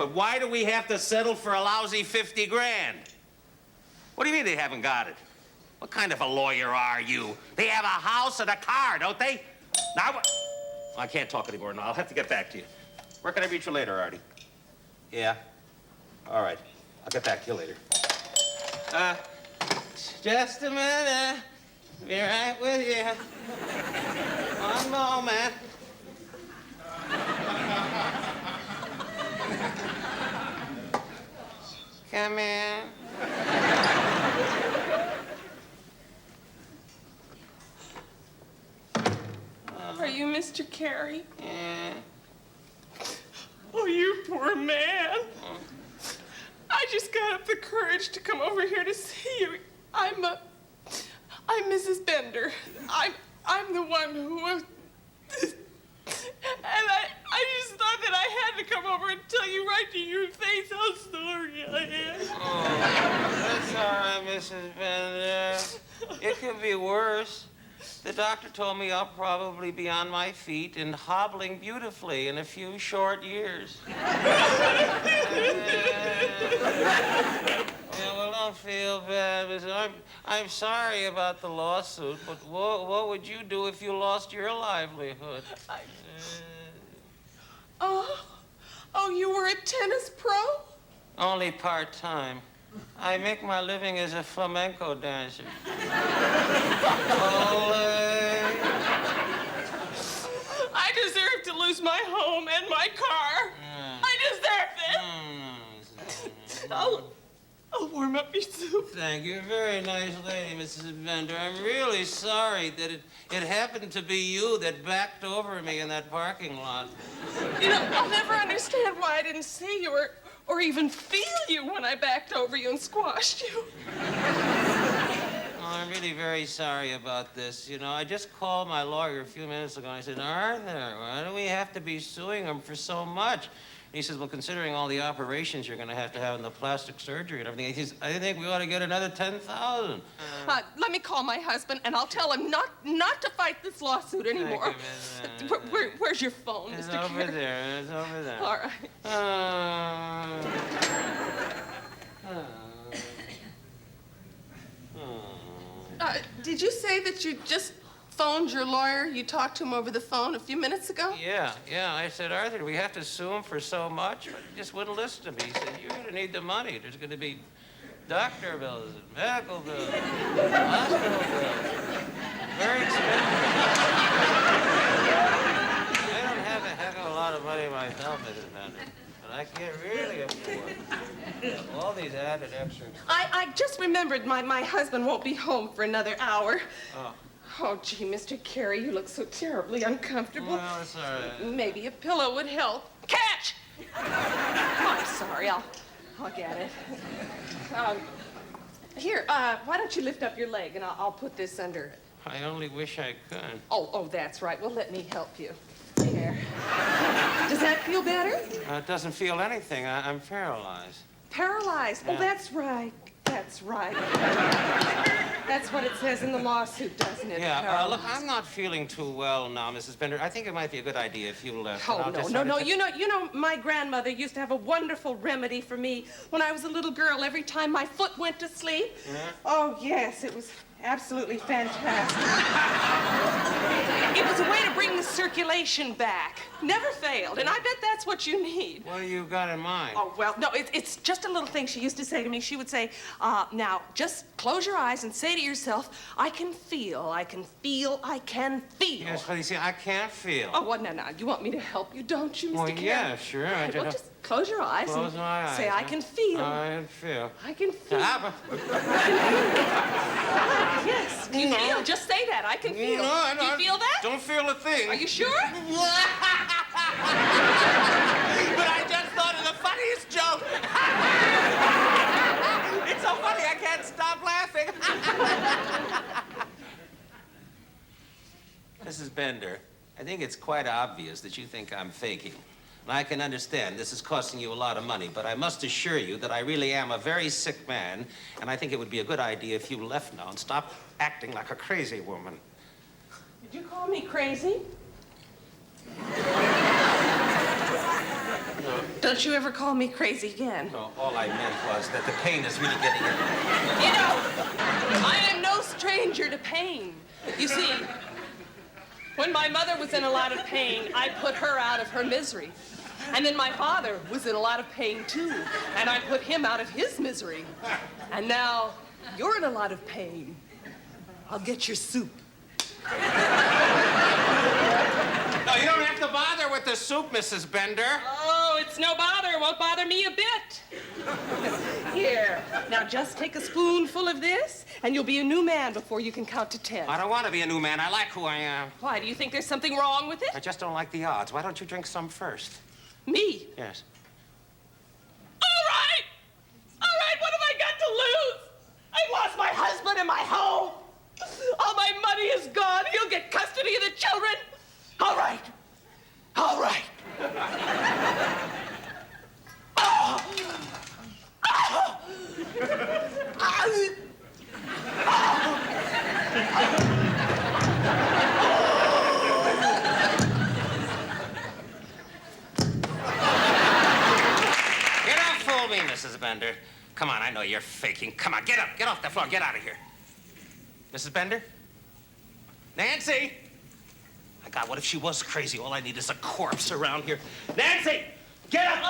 but why do we have to settle for a lousy 50 grand? What do you mean they haven't got it? What kind of a lawyer are you? They have a house and a car, don't they? Now, I can't talk anymore now. I'll have to get back to you. Where can I reach you later, Artie? Yeah? All right. I'll get back to you later. Just a minute. Be right with you. One moment. Come in. Are you Mr. Carey? Yeah. Oh, you poor man. I just got up the courage to come over here to see you. I'm Mrs. Bender. I'm the one who and I just thought that I had to come over and tell you right to your face how sorry I am. Oh, that's all right, Mrs. Bender. It could be worse. The doctor told me I'll probably be on my feet and hobbling beautifully in a few short years. Yeah, well, don't feel bad, Mrs. I'm sorry about the lawsuit, but what would you do if you lost your livelihood? Oh, you were a tennis pro? Only part-time. I make my living as a flamenco dancer. I deserve to lose my home and my car. I deserve it. I'll warm up your soup. Thank you. Very nice lady, Mrs. Bender. I'm really sorry that it happened to be you that backed over me in that parking lot. You know, I'll never understand why I didn't see you or even feel you when I backed over you and squashed you. I'm really very sorry about this. You know, I just called my lawyer a few minutes ago and I said, Arthur, why do we have to be suing him for so much? And he says, well, considering all the operations you're going to have in the plastic surgery and everything, he says, I think we ought to get another $10,000. Let me call my husband, and I'll tell him not to fight this lawsuit anymore. Where's your phone, It's Mr. over Carey? there. It's over there. All right. Did you say that you just phoned your lawyer? You talked to him over the phone a few minutes ago? Yeah. I said, Arthur, do we have to sue him for so much? But he just wouldn't listen to me. He said, you're going to need the money. There's going to be doctor bills and medical bills, hospital bills. Very expensive. I don't have a heck of a lot of money myself, Mrs. Bender, but I can't really afford all these added extras. I just remembered my husband won't be home for another hour. Oh. Oh, gee, Mr. Carey, you look so terribly uncomfortable. Well, it's all right. Maybe a pillow would help. Catch! Oh, I'm sorry. I'll get it. Here, why don't you lift up your leg, and I'll put this under it. I only wish I could. Oh, that's right. Well, let me help you. Here. Does that feel better? It doesn't feel anything. I'm paralyzed. Paralyzed. Yeah. Oh, that's right. That's right. That's what it says in the lawsuit, doesn't it? Yeah, look, I'm not feeling too well now, Mrs. Bender. I think it might be a good idea if you left. Oh, no. You know, my grandmother used to have a wonderful remedy for me when I was a little girl every time my foot went to sleep. Yeah? Oh, yes, it was absolutely fantastic. It was a way to bring the circulation back. Never failed, and I bet that's what you need. What do you got in mind? Oh, well, no, it's just a little thing she used to say to me. She would say, now, just close your eyes and say to yourself, I can feel, I can feel, I can feel. Yes, but you see, I can't feel. Oh, well, no. You want me to help you, don't you, Mr. Well, Carey? yeah, sure. Right, well, just close your eyes Close and my eyes, say, I can feel. I can feel. I can feel. Yes, do you No. feel? Just say that. I can feel. No, Do you feel that? Don't feel a thing. Are you sure? But I just thought of the funniest joke. It's so funny, I can't stop laughing. Mrs. Bender, I think it's quite obvious that you think I'm faking. And I can understand this is costing you a lot of money, but I must assure you that I really am a very sick man, and I think it would be a good idea if you left now and stopped acting like a crazy woman. Did you call me crazy? No. Don't you ever call me crazy again. No, all I meant was that the pain is really getting in. You know, I am no stranger to pain. You see, when my mother was in a lot of pain, I put her out of her misery. And then my father was in a lot of pain, too, and I put him out of his misery. And now you're in a lot of pain. I'll get your soup. No, you don't have to bother with the soup, Mrs. Bender. Oh, it's no bother. It won't bother me a bit. Here, now just take a spoonful of this, and you'll be a new man before you can count to 10. I don't want to be a new man. I like who I am. Why, do you think there's something wrong with it? I just don't like the odds. Why don't you drink some first? Me? Yes. All right! All right, what have I got to lose? I've lost my husband and my home. All my money is gone. He'll get custody of the children. All right. All right. Oh. Oh. You don't fool me, Mrs. Bender. Come on, I know you're faking. Come on, get up. Get off the floor. Get out of here. Mrs. Bender? Nancy! My God, what if she was crazy? All I need is a corpse around here. Nancy! Get up!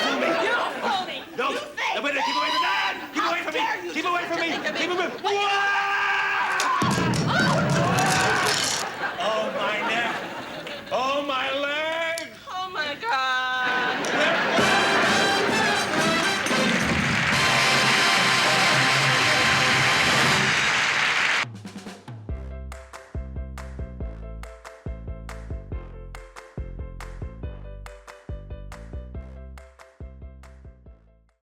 Fool me. You don't fool me. No. You think Wait, keep away from that! Keep away from me! Keep away from me! Keep away! Whoa!